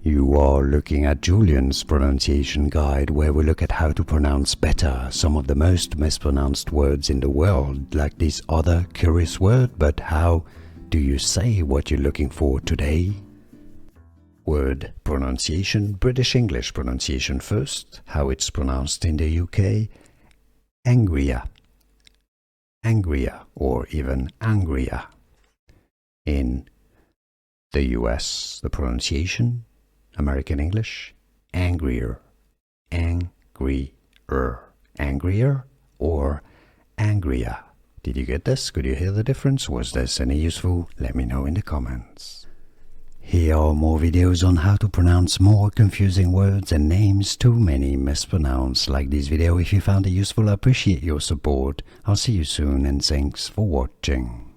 You are looking at Julian's pronunciation guide, where we look at how to pronounce better some of the most mispronounced words in the world, like this other curious word. But how do you say what you're looking for today? Word pronunciation, British English pronunciation first, how it's pronounced in the UK. Angrier, Angrier, or even Angrier. In the US, the pronunciation, American English, Angrier, Angrier, Angrier, or Angrier. Did you get this? Could you hear the difference? Was this any useful? Let me know in the comments. Here are more videos on how to pronounce more confusing words and names too many mispronounced. Like this video if you found it useful. I appreciate your support. I'll see you soon and thanks for watching.